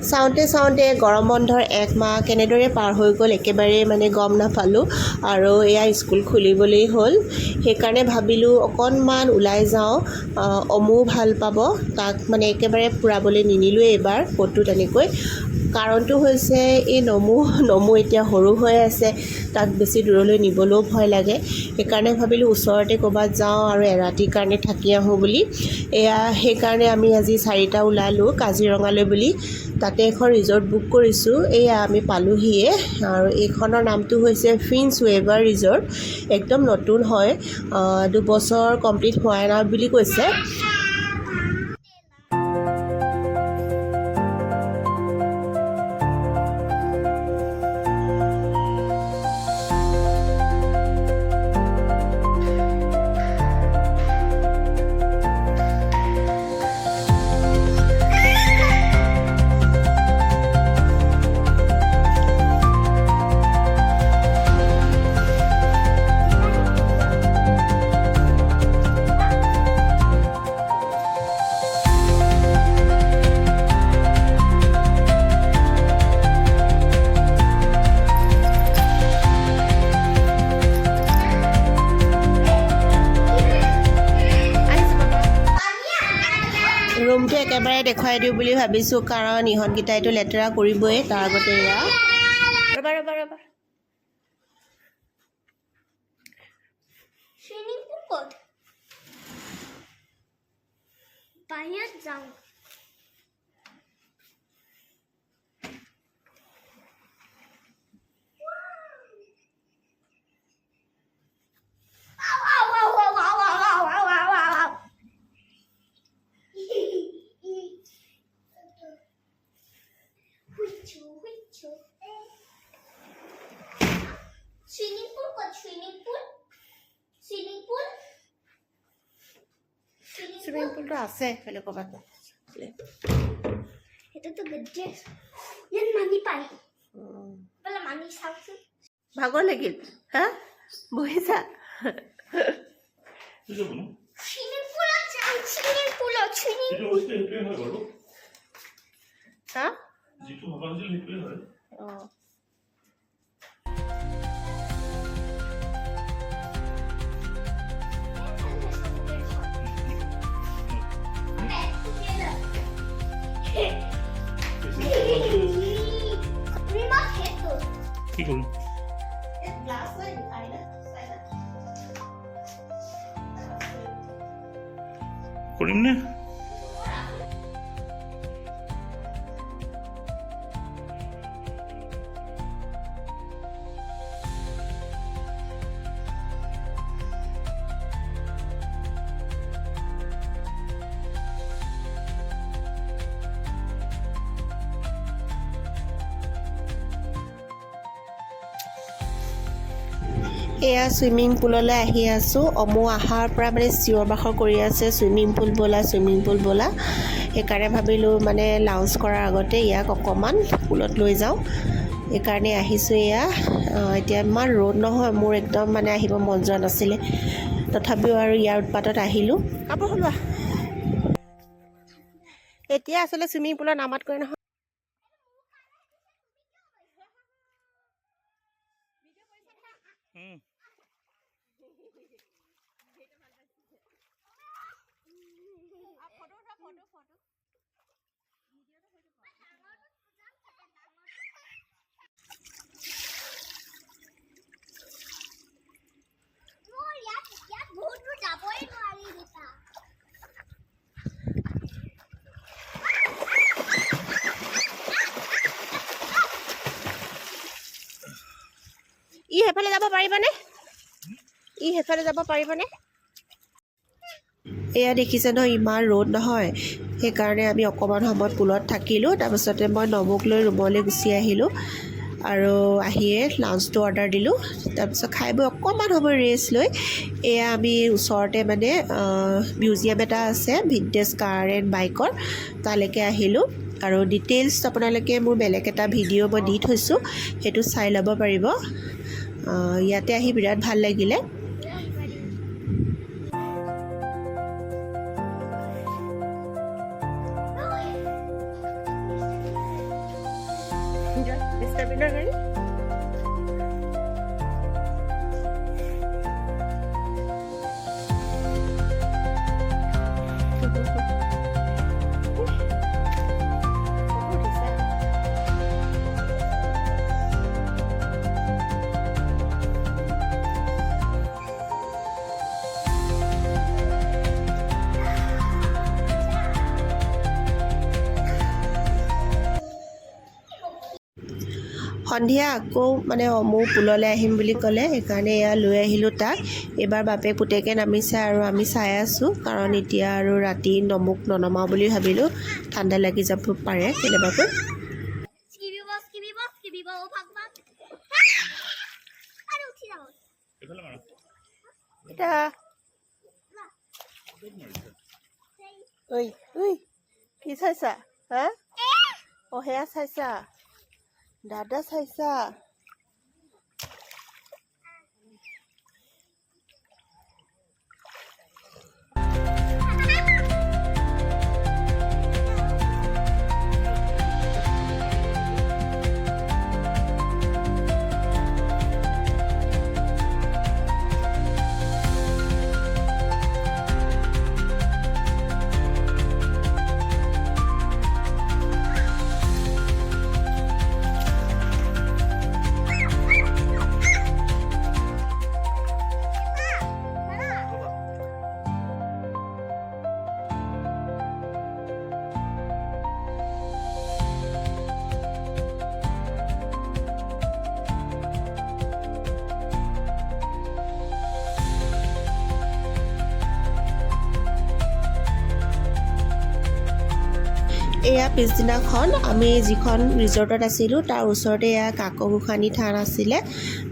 চাওঁতে চাওঁতে গৰম বন্ধৰ 1 মাহ কেনেদৰে পাৰ হৈ গ'ল একেবাৰে মানে গম নাপালোঁ আৰু এয়া স্কুল খুলিবলেই হ'ল। সেইকাৰণে ভাবিলোঁ অকণমান ওলাই যাওঁ, অমুও ভাল পাব, তাক মানে একেবাৰে ফুৰাবলৈ নিনিলোৱে এইবাৰ ক'তো তেনেকৈ। কাৰণটো হৈছে এই নমু এতিয়া সৰু হৈ আছে, তাক বেছি দূৰলৈ নিবলৈও ভয় লাগে। সেইকাৰণে ভাবিলোঁ ওচৰতে ক'ৰবাত যাওঁ আৰু এৰাতিৰ কাৰণে থাকি আহোঁ বুলি। সেইকাৰণে আমি আজি 4টা ওলালোঁ কাজিৰঙালৈ বুলি। তাতে এখন ৰিজৰ্ট বুক কৰিছোঁ, এয়া আমি পালোহিয়ে। আৰু এইখনৰ নামটো হৈছে প্ৰিন্স ৱেভাৰ ৰিজৰ্ট। একদম নতুন হয়, 2 বছৰ কমপ্লিট হোৱা নাই বুলি কৈছে। ৰুমটো একেবাৰে দেখুৱাই দিওঁ বুলি ভাবিছোঁ, কাৰণ ইহঁতকেইটাইতো লেতেৰা কৰিবই। তাৰ আগতে এয়া ৰ'বা বাহিৰত যাওঁ। Swimming pool kok? চুইমিং পুলটো আছে এইফালে ক'ৰবাত। Itu gede. Yan mani pai. Pala mani sausuk. ভাগৰ লাগিল হা বহিছা? Swimming pool হা কি কৰুন কৰিম না এয়া চুইমিং পুললৈ আহি আছোঁ। অমু অহাৰ পৰা মানে চিঞৰ বাখৰ কৰি আছে, চুইমিং পুল ব'লা। সেইকাৰণে ভাবিলোঁ মানে লাউঞ্জ কৰাৰ আগতে ইয়াক অকণমান পুলত লৈ যাওঁ। সেইকাৰণে আহিছোঁ। এতিয়া ইমান ৰ'দ নহয়, মোৰ একদম মানে আহিব মন যোৱা নাছিলে, তথাপিও আৰু ইয়াৰ উৎপাতত আহিলোঁ। কাপোৰ সলোৱা। এতিয়া আচলতে চুইমিং পুলত নামাতকৈ নহয়। সেইফালে যাব পাৰিবনে? সেইফালে যাব পাৰিবনে? এয়া দেখিছে নহয়, ইমান ৰ'দ নহয়। সেইকাৰণে আমি অকণমান সময় পুলত থাকিলোঁ। তাৰপিছতে মই নমুক লৈ ৰুমলৈ গুচি আহিলোঁ আৰু আহিয়ে লাঞ্চটো অৰ্ডাৰ দিলোঁ। তাৰপিছত খাই বৈ অকণমান সময় ৰেষ্ট লৈ এয়া আমি ওচৰতে মানে মিউজিয়াম এটা আছে ভিনটেজ কাৰ এণ্ড বাইকৰ, তালৈকে আহিলোঁ। আৰু ডিটেইলছ আপোনালোকে মোৰ বেলেগ এটা ভিডিঅ' মই দি থৈছোঁ, সেইটো চাই ল'ব পাৰিব। ইয়াতে আহি বিৰাট ভাল লাগিলে। কণ্টেইনাৰ গাড়ী সন্ধিয়া আকৌ মানে অমু পুললৈ আহিম বুলি ক'লে, সেইকাৰণে এয়া লৈ আহিলোঁ তাক। এইবাৰ বাপেক পুতেকে নামিছে আৰু আমি চাই আছোঁ, কাৰণ এতিয়া আৰু ৰাতি নমুক ননমাওঁ বুলি ভাবিলোঁ, ঠাণ্ডা লাগি যাব পাৰে কেনেবাকৈ। ঐ ঐ কি চাইছা হা? অ সেয়া চাইছা, দাদা চাইছা? এয়া পিছদিনাখন আমি যিখন ৰিজৰ্টত আছিলোঁ তাৰ ওচৰতে এয়া কাকগোসানী থান আছিলে।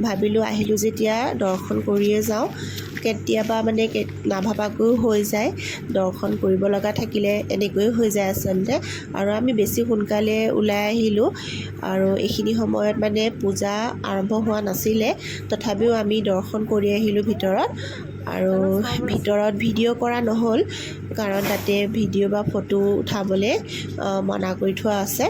ভাবিলোঁ আহিলোঁ যেতিয়া দৰ্শন কৰিয়ে যাওঁ, কেতিয়াবা মানে নাভাবাকৈও হৈ যায়, দৰ্শন কৰিব লগা থাকিলে এনেকৈয়ে হৈ যায় আচলতে। আৰু আমি বেছি সোনকালে ওলাই আহিলোঁ আৰু এইখিনি সময়ত মানে পূজা আৰম্ভ হোৱা নাছিলে, তথাপিও আমি দৰ্শন কৰি আহিলোঁ ভিতৰত। আৰু ভিতৰত ভিডিঅ' কৰা নহ'ল, কাৰণ তাতে ভিডিঅ' বা ফটো উঠাবলৈ মনা কৰি থোৱা আছে।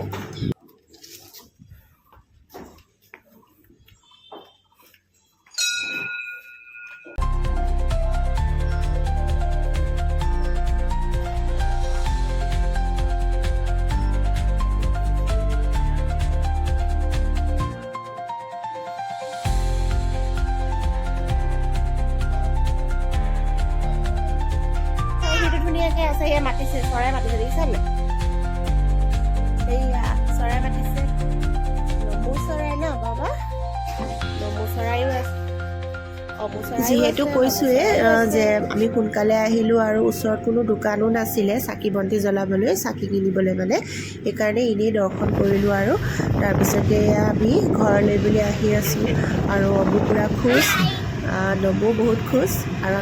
ধুনীয়াকৈ আছে, সেয়া মাতিছে, চৰাই মাতিছে, দেখিছা নাই? এইয়া চৰাই মাতিছে, নমু চৰাই ন বাবা, নমু চৰাইও আছে। যিহেতু কৈছোঁৱে যে আমি সোনকালে আহিলোঁ আৰু ওচৰত কোনো দোকানো নাছিলে চাকি বন্তি জ্বলাবলৈ, চাকি কিনিবলৈ মানে, সেইকাৰণে এনেই দৰ্শন কৰিলোঁ। আৰু তাৰপিছতে আমি ঘৰলৈ বুলি আহি আছোঁ আৰু অমু পূৰা খুচ, নমু বহুত খুচ। আৰু